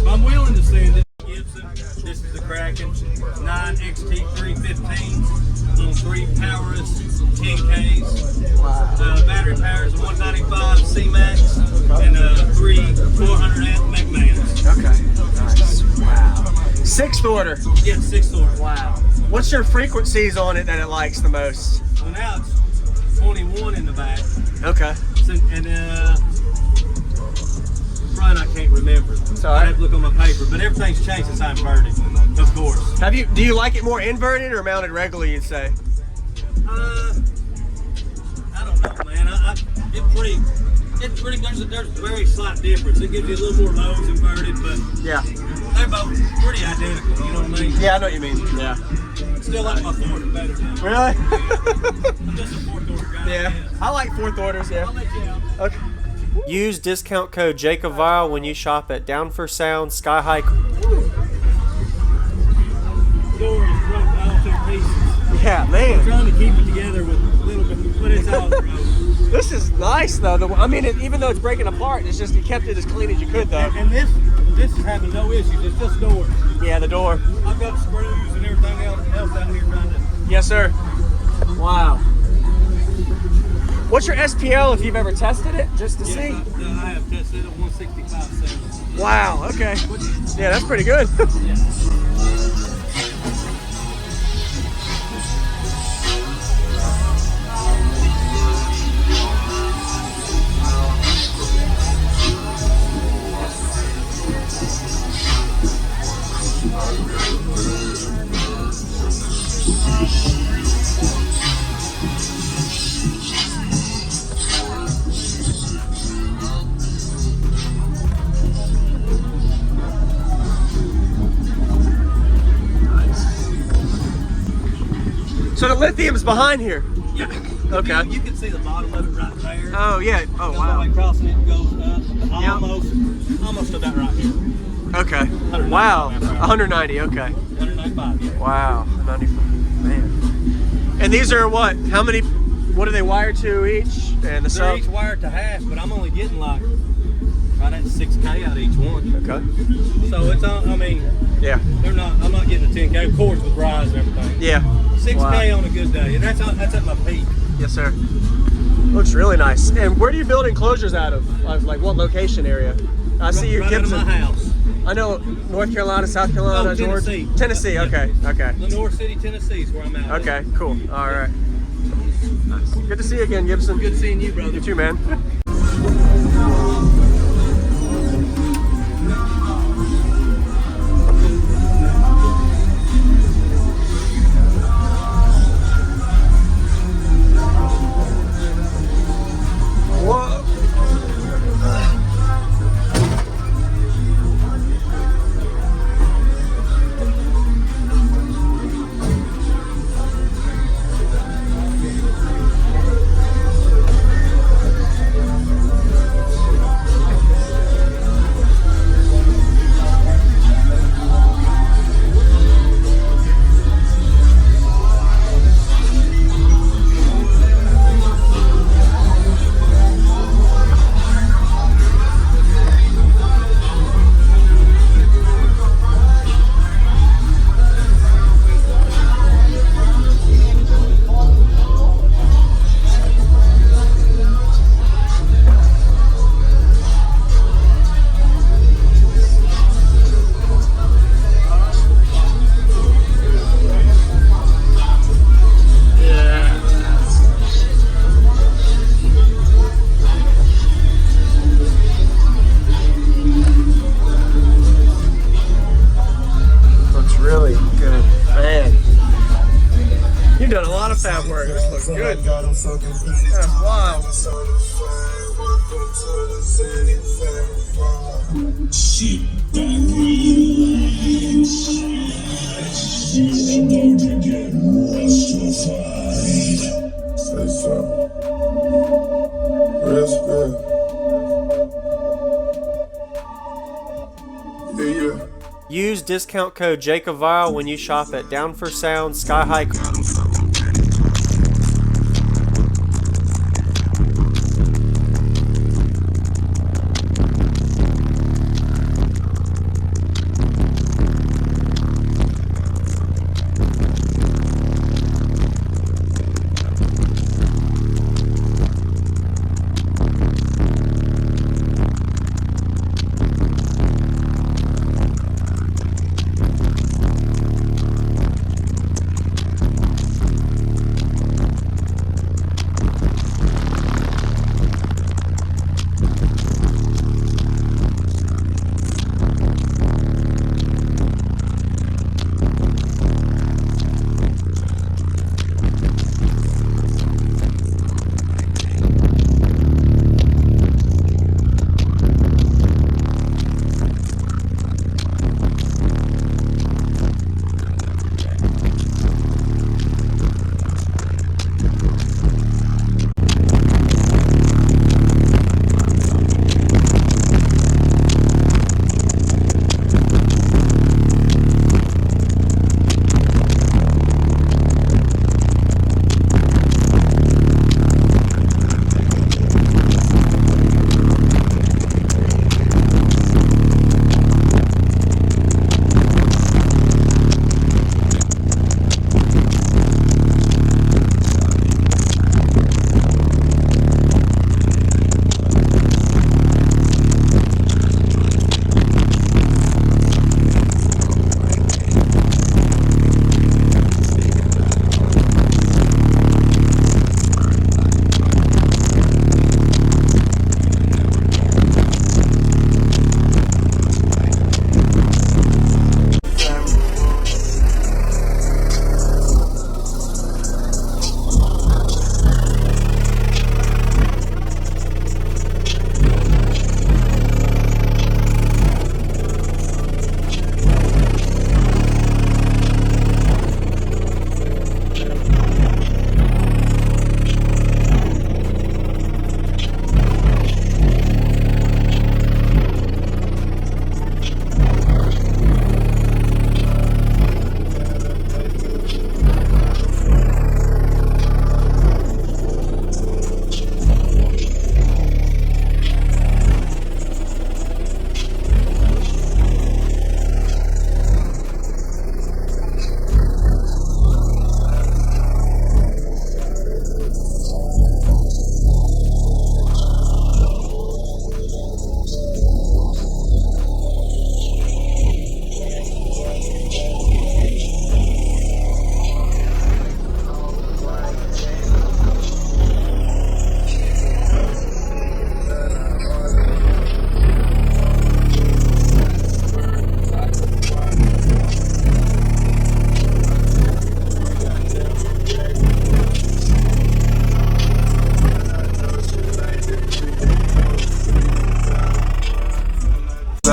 I'm willing to send it. Gibson. This is the Kraken 9 XT315s on 3 Powerus 10Ks. Battery power is a 195 C-Max and 3 400 amp McMahons. Okay. Nice. Wow. 6th order. Yeah, 6th order. Wow. What's your frequencies on it that it likes the most? Well, now it's 21 in the back. Okay. So, and front I can't remember. Sorry. I have to look on my paper, but everything's changed since I inverted, of course. Do you like it more inverted or mounted regularly, you'd say? I don't know, man. It's pretty. There's a very slight difference. It gives you a little more lows inverted, but Yeah. they're both pretty identical. You know what I mean? Yeah, I know what you mean. Yeah. Still like my 4th better than. Really? I'm just a 4th order guy. Yeah. I like 4th orders, yeah. I'll let you out. Okay. Use discount code JACOBVILE when you shop at Down for Sound Sky High. Door is broke all to pieces. Yeah, I'm man. trying to keep it together with a little bit, but it's all broke. This is nice, though. I mean, even though it's breaking apart, it's just you kept it as clean as you could, though. And this is having no issues. It's just doors. Yeah, the door. I've got screws and everything else out here trying to. Yes, sir. Wow. What's your SPL if you've ever tested it, just to see? I have tested it 165.7. Wow, okay. Yeah, that's pretty good. So the lithium's behind here. Yeah. Okay. You can see the bottom of it right there. Oh, yeah. Oh, Goes all the wow. way crossing it goes up Yep. almost about right here. Okay. 190. Wow. 190, okay. 195, yeah. Wow. 95. Man. And these are what? How many? What do they wire to each? And the They're sub? each wired to half, but I'm only getting like right at 6K out of each one. Okay. So it's I mean, Yeah. I'm not getting a 10K, of course, with rise and everything. Yeah. 6K on a good day, and that's at my peak. Yes, sir. Looks really nice. And where do you build enclosures out of? Like what location area? I see you right out of Gibson. my house. I know North Carolina, South Carolina, Oh, Tennessee. Georgia. Tennessee. Okay. Okay. Lenore City, Tennessee is where I'm at. Okay. Cool. All right. Nice. Good to see you again, Gibson. Good seeing you, brother. You too, man. Whoa. Looks really good, man. You've done a lot of fab work. This looks good. That's wild. Sit back, relax. You're about to get Rustified. Say so. Respect. Yeah. Use discount code JACOBVILE when you shop at Down for Sound Sky High.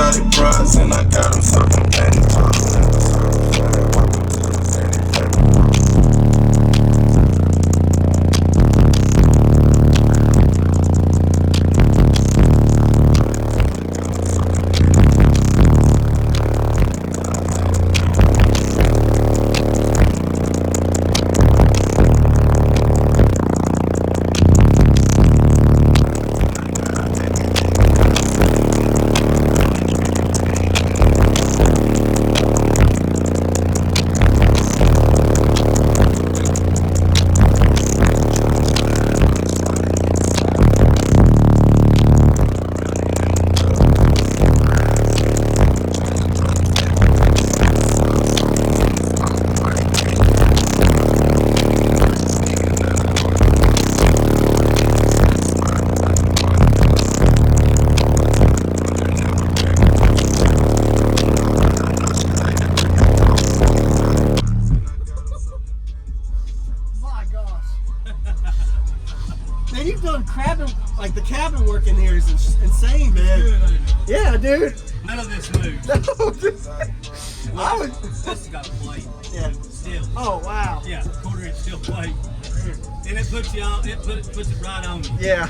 body bras and I got them sucking My gosh. Man, you've done cabin, like the cabin work in here is insane, man. Good, ain't it? Yeah, dude. None of this moves. No, dude. I would. This has got a plate. Yeah. Still. Oh, wow. Yeah, 1/4 inch steel plate. And it puts you on, puts it right on you. Yeah.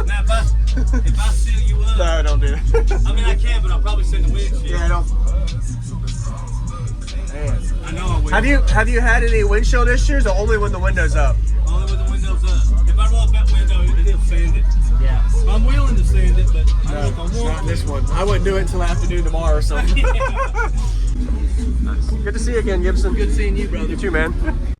Now if I seal you up, No, don't do it. I mean I can, but I'll probably send the windshield. Yeah, I don't. Man. I know I will. Have you had any windshield issues or only when the window's up? Only with the windows up. If I roll up that window, it'll sand it. Yeah. I'm willing to sand it, but I don't know if I want Not in this one. I wouldn't do it until afternoon tomorrow or something. Yeah. Good to see you again, Gibson. Good seeing you, brother. You too, man.